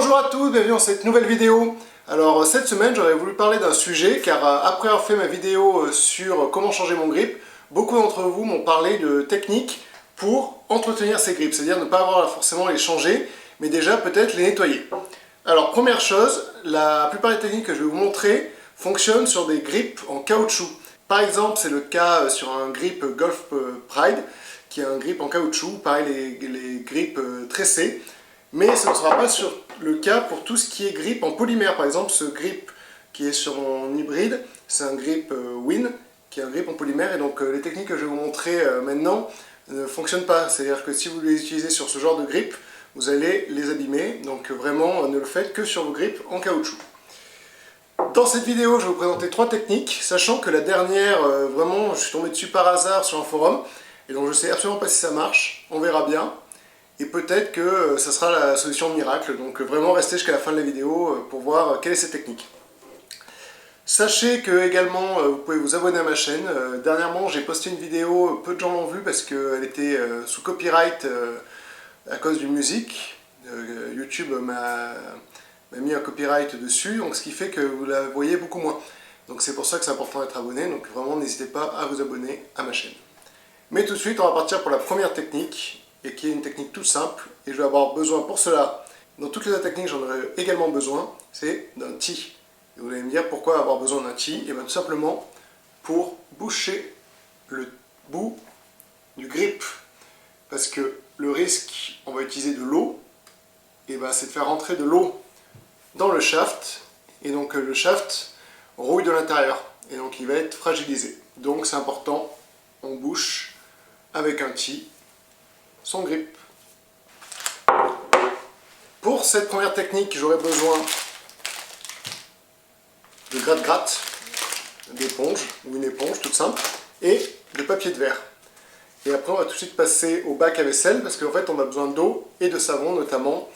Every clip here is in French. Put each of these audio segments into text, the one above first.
Bonjour à tous, bienvenue dans cette nouvelle vidéo. Alors cette semaine j'aurais voulu parler d'un sujet car après avoir fait ma vidéo sur comment changer mon grip, beaucoup d'entre vous m'ont parlé de techniques pour entretenir ces grips, c'est-à-dire ne pas avoir forcément à les changer, mais déjà peut-être les nettoyer. Alors première chose, la plupart des techniques que je vais vous montrer fonctionnent sur des grips en caoutchouc. Par exemple c'est le cas sur un grip Golf Pride, qui est un grip en caoutchouc, pareil les grips tressés. Mais ce ne sera pas le cas pour tout ce qui est grip en polymère. Par exemple, ce grip qui est sur mon hybride, c'est un grip Win, qui est un grip en polymère. Et donc les techniques que je vais vous montrer maintenant ne fonctionnent pas. C'est-à-dire que si vous les utilisez sur ce genre de grip, vous allez les abîmer. Donc vraiment, ne le faites que sur vos grips en caoutchouc. Dans cette vidéo, je vais vous présenter 3 techniques, sachant que la dernière, vraiment, je suis tombé dessus par hasard sur un forum. Et donc je ne sais absolument pas si ça marche, on verra bien. Et peut-être que ça sera la solution miracle, donc vraiment restez jusqu'à la fin de la vidéo pour voir quelle est cette technique. Sachez que également vous pouvez vous abonner à ma chaîne. Dernièrement j'ai posté une vidéo, peu de gens l'ont vue parce qu'elle était sous copyright à cause d'une musique. YouTube m'a mis un copyright dessus, donc ce qui fait que vous la voyez beaucoup moins. Donc c'est pour ça que c'est important d'être abonné, donc vraiment n'hésitez pas à vous abonner à ma chaîne. Mais tout de suite on va partir pour la première technique, et qui est une technique toute simple, et je vais avoir besoin pour cela, dans toutes les autres techniques j'en aurai également besoin, c'est d'un tee. Et vous allez me dire pourquoi avoir besoin d'un tee? Et bien tout simplement pour boucher le bout du grip. Parce que le risque, on va utiliser de l'eau, et ben c'est de faire rentrer de l'eau dans le shaft, et donc le shaft rouille de l'intérieur, et donc il va être fragilisé. Donc c'est important, on bouche avec un tee son grip. Pour cette première technique, j'aurai besoin de gratte-gratte, d'éponge, ou une éponge toute simple, et de papier de verre. Et après on va tout de suite passer au bac à vaisselle, parce qu'en fait on a besoin d'eau et de savon, notamment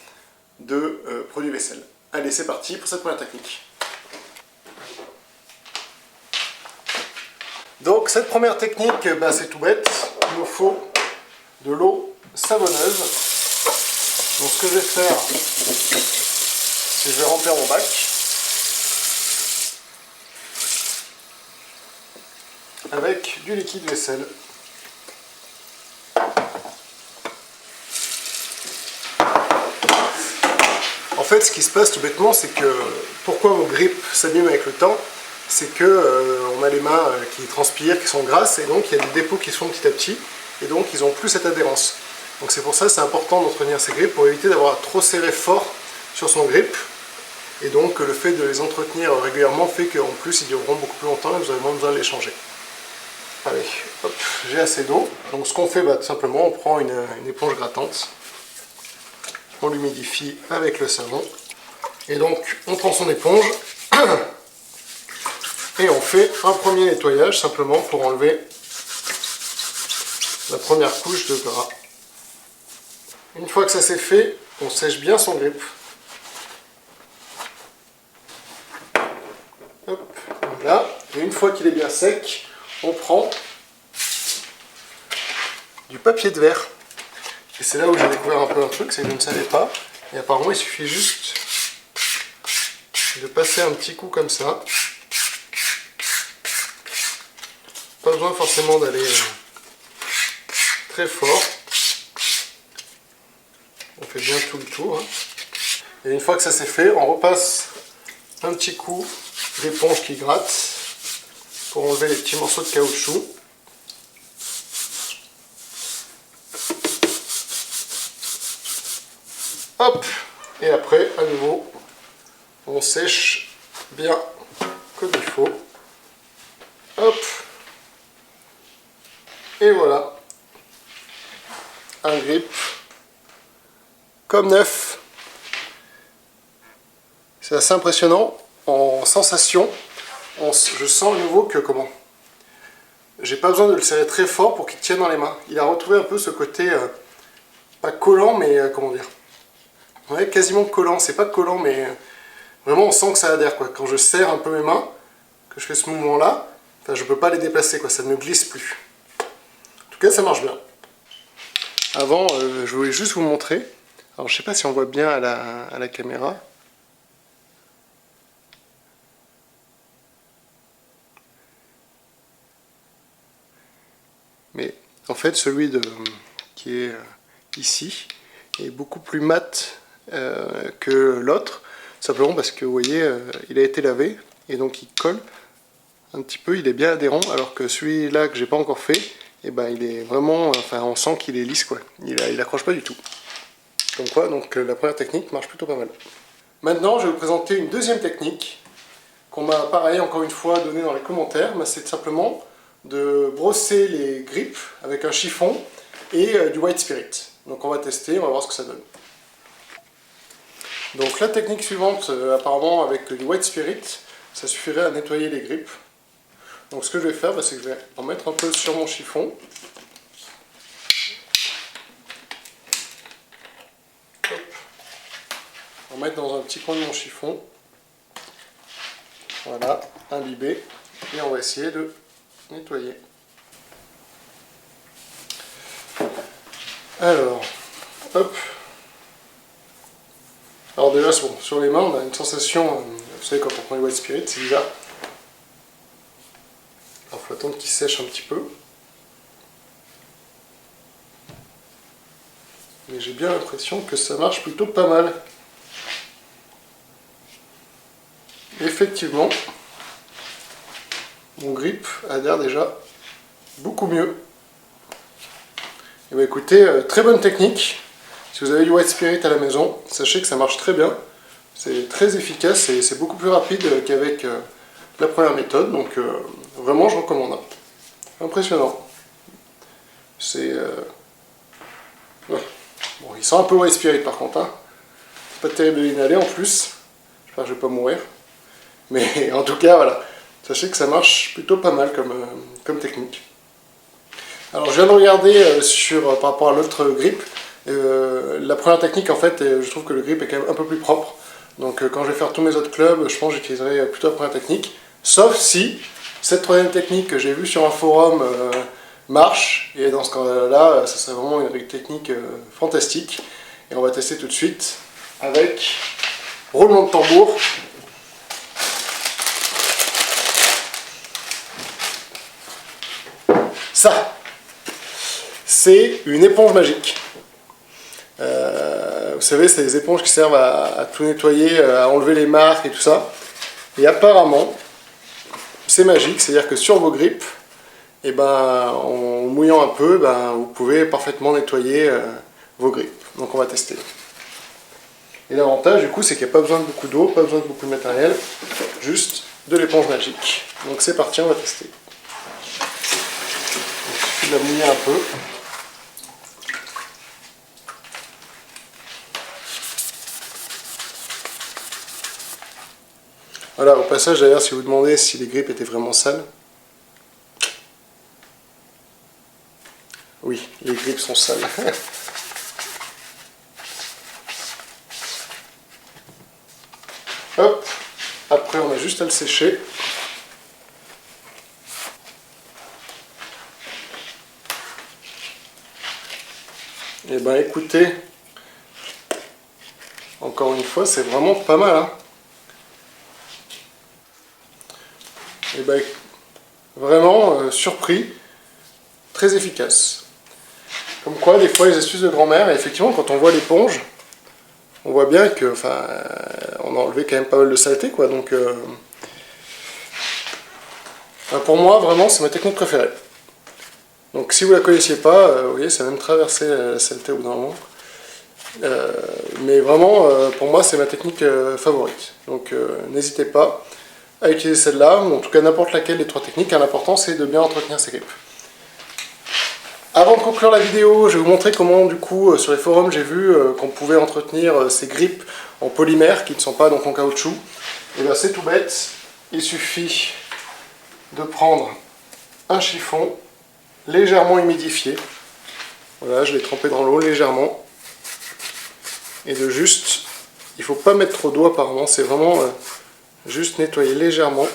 de produits vaisselle. Allez, c'est parti pour cette première technique. Donc cette première technique, c'est tout bête, il nous faut de l'eau savonneuse. Donc ce que je vais faire, c'est que je vais remplir mon bac avec du liquide vaisselle. En fait, ce qui se passe tout bêtement, c'est que pourquoi mon grip s'abîme avec le temps, c'est que on a les mains qui transpirent, qui sont grasses, et donc il y a des dépôts qui se font petit à petit, et donc ils n'ont plus cette adhérence. Donc c'est pour ça que c'est important d'entretenir ces grips pour éviter d'avoir trop serré fort sur son grip. Et donc le fait de les entretenir régulièrement fait qu'en plus ils dureront beaucoup plus longtemps et vous avez moins besoin de les changer. Allez, hop, j'ai assez d'eau. Donc ce qu'on fait, tout simplement, on prend une éponge grattante, on l'humidifie avec le savon, et donc on prend son éponge et on fait un premier nettoyage simplement pour enlever la première couche de gras. Une fois que ça c'est fait, on sèche bien son grip. Hop, voilà. Et une fois qu'il est bien sec, on prend du papier de verre. Et c'est là où j'ai découvert un peu un truc, c'est que je ne savais pas. Et apparemment il suffit juste de passer un petit coup comme ça. Pas besoin forcément d'aller très fort. On fait bien tout le tour. Et une fois que ça c'est fait, on repasse un petit coup d'éponge qui gratte pour enlever les petits morceaux de caoutchouc. Hop! Et après, à nouveau, on sèche bien comme il faut. Hop! Et voilà, un grip comme neuf. C'est assez impressionnant en sensation. Je sens à nouveau que j'ai pas besoin de le serrer très fort pour qu'il tienne dans les mains. Il a retrouvé un peu ce côté pas collant, mais comment dire, ouais, quasiment collant. C'est pas collant, mais vraiment on sent que ça adhère quoi. Quand je serre un peu mes mains, que je fais ce mouvement là, je peux pas les déplacer quoi. Ça ne glisse plus. En tout cas ça marche bien. Avant, je voulais juste vous montrer. Alors je sais pas si on voit bien à la caméra. Mais en fait celui qui est ici est beaucoup plus mat que l'autre. Simplement parce que vous voyez, il a été lavé et donc il colle un petit peu, il est bien adhérent, alors que celui-là que j'ai pas encore fait, et ben il est vraiment, enfin on sent qu'il est lisse quoi, il accroche pas du tout. Comme quoi, donc la première technique marche plutôt pas mal. Maintenant, je vais vous présenter une deuxième technique qu'on m'a pareil encore une fois donné dans les commentaires, c'est simplement de brosser les grippes avec un chiffon et du white spirit. Donc on va tester, on va voir ce que ça donne. Donc la technique suivante, apparemment avec du white spirit, ça suffirait à nettoyer les grippes. Donc ce que je vais faire, c'est que je vais en mettre un peu sur mon chiffon. Hop. En mettre dans un petit coin de mon chiffon. Voilà, imbibé. Et on va essayer de nettoyer. Alors, hop. Alors déjà, bon, sur les mains, on a une sensation, vous savez, quand on prend les white spirit, c'est bizarre. Alors, il faut attendre qu'il sèche un petit peu. Mais j'ai bien l'impression que ça marche plutôt pas mal. Effectivement, mon grip adhère déjà beaucoup mieux. Et bien écoutez, très bonne technique. Si vous avez du white spirit à la maison, sachez que ça marche très bien. C'est très efficace et c'est beaucoup plus rapide qu'avec la première méthode. Donc vraiment, je recommande. Impressionnant. C'est... ouais. Bon, il sent un peu white spirit par contre. Hein. C'est pas terrible de l'inhaler en plus. J'espère que je vais pas mourir. Mais en tout cas, voilà. Sachez que ça marche plutôt pas mal comme technique. Alors je viens de regarder par rapport à l'autre grip. La première technique, en fait, je trouve que le grip est quand même un peu plus propre. Donc quand je vais faire tous mes autres clubs, je pense que j'utiliserai plutôt la première technique. Sauf si cette troisième technique que j'ai vue sur un forum marche. Et dans ce cas-là, ça serait vraiment une technique fantastique. Et on va tester tout de suite avec roulement de tambour. Ça, c'est une éponge magique. Vous savez, c'est des éponges qui servent à tout nettoyer, à enlever les marques et tout ça. Et apparemment, c'est magique, c'est-à-dire que sur vos grippes, et ben, en mouillant un peu, ben, vous pouvez parfaitement nettoyer vos grippes. Donc on va tester. Et l'avantage du coup, c'est qu'il n'y a pas besoin de beaucoup d'eau, pas besoin de beaucoup de matériel, juste de l'éponge magique. Donc c'est parti, on va tester. Il suffit de la mouiller un peu. Voilà, au passage d'ailleurs, si vous demandez si les grippes étaient vraiment sales, oui, les grippes sont sales. Hop, après on a juste à le sécher. Et ben écoutez, encore une fois, c'est vraiment pas mal. Hein. Et ben vraiment surpris, très efficace. Comme quoi, des fois, les astuces de grand-mère, et effectivement, quand on voit l'éponge, on voit bien que, enfin, on a enlevé quand même pas mal de saleté, quoi. Donc, pour moi, vraiment, c'est ma technique préférée. Donc, si vous la connaissiez pas, vous voyez, ça a même traversé la saleté au bout d'un moment. Mais vraiment, pour moi, c'est ma technique favorite. Donc, n'hésitez pas à utiliser celle-là, ou en tout cas n'importe laquelle des trois techniques. L'important, c'est de bien entretenir ses grippes. Avant de conclure la vidéo, je vais vous montrer comment, du coup, sur les forums, j'ai vu qu'on pouvait entretenir ces grippes en polymère, qui ne sont pas donc en caoutchouc. Et bien c'est tout bête, il suffit de prendre un chiffon légèrement humidifié. Voilà, je l'ai trempé dans l'eau légèrement. Et de juste, il ne faut pas mettre trop d'eau apparemment, c'est vraiment juste nettoyer légèrement.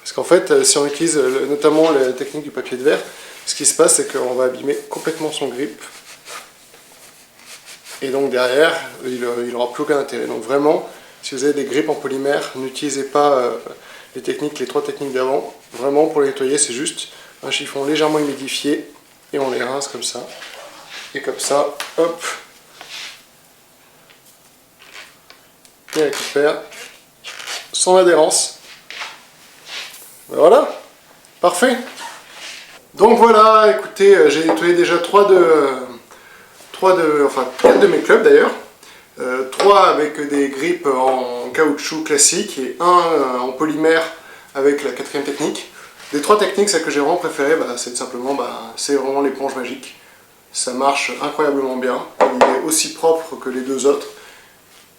Parce qu'en fait, si on utilise notamment la technique du papier de verre, Ce qui se passe, c'est qu'on va abîmer complètement son grip. Et donc derrière, il n'aura plus aucun intérêt. Donc vraiment, si vous avez des grippes en polymère, n'utilisez pas les 3 techniques d'avant. Vraiment, pour les nettoyer, c'est juste un chiffon légèrement humidifié et on les rince comme ça. Et comme ça, hop, et elle récupère sans adhérence. Voilà, parfait. Donc voilà, écoutez, j'ai nettoyé déjà 4 de mes clubs d'ailleurs. 3 avec des grippes en caoutchouc classique et 1 en polymère avec la 4e technique. Des 3 techniques, celle que j'ai vraiment préférée, c'est simplement c'est vraiment l'éponge magique. Ça marche incroyablement bien, il est aussi propre que les 2 autres.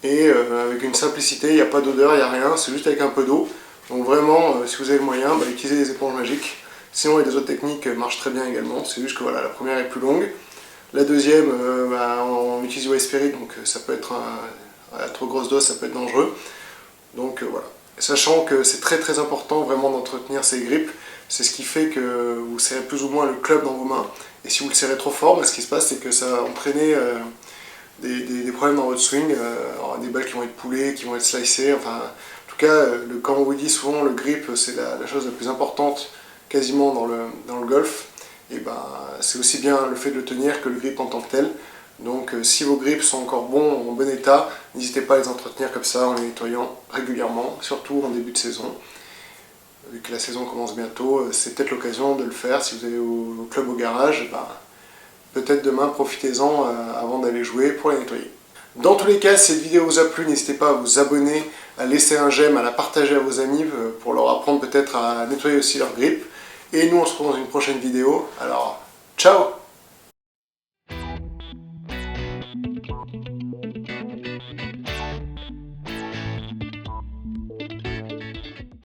Et avec une simplicité, il n'y a pas d'odeur, il n'y a rien, c'est juste avec un peu d'eau. Donc vraiment, si vous avez le moyen, utilisez des éponges magiques. Sinon, les 2 autres techniques marchent très bien également, c'est juste que voilà, la première est plus longue. La deuxième, on utilise du White Spirit, donc ça peut être, à trop grosse dose, ça peut être dangereux. Donc voilà. Sachant que c'est très très important vraiment d'entretenir ces grippes, c'est ce qui fait que vous serrez plus ou moins le club dans vos mains. Et si vous le serrez trop fort, ce qui se passe, c'est que ça va entraîner des problèmes dans votre swing, des balles qui vont être poulées, qui vont être slicées, enfin, en tout cas, comme on vous dit souvent, le grip, c'est la chose la plus importante quasiment dans le golf. Et c'est aussi bien le fait de le tenir que le grip en tant que tel. Donc si vos grips sont encore bons, en bon état, n'hésitez pas à les entretenir comme ça en les nettoyant régulièrement, surtout en début de saison. Vu que la saison commence bientôt, c'est peut-être l'occasion de le faire. Si vous allez au club, au garage, peut-être demain, profitez-en avant d'aller jouer pour les nettoyer. Dans tous les cas, si cette vidéo vous a plu, n'hésitez pas à vous abonner, à laisser un j'aime, à la partager à vos amis pour leur apprendre peut-être à nettoyer aussi leur grip. Et nous, on se retrouve dans une prochaine vidéo. Alors, ciao!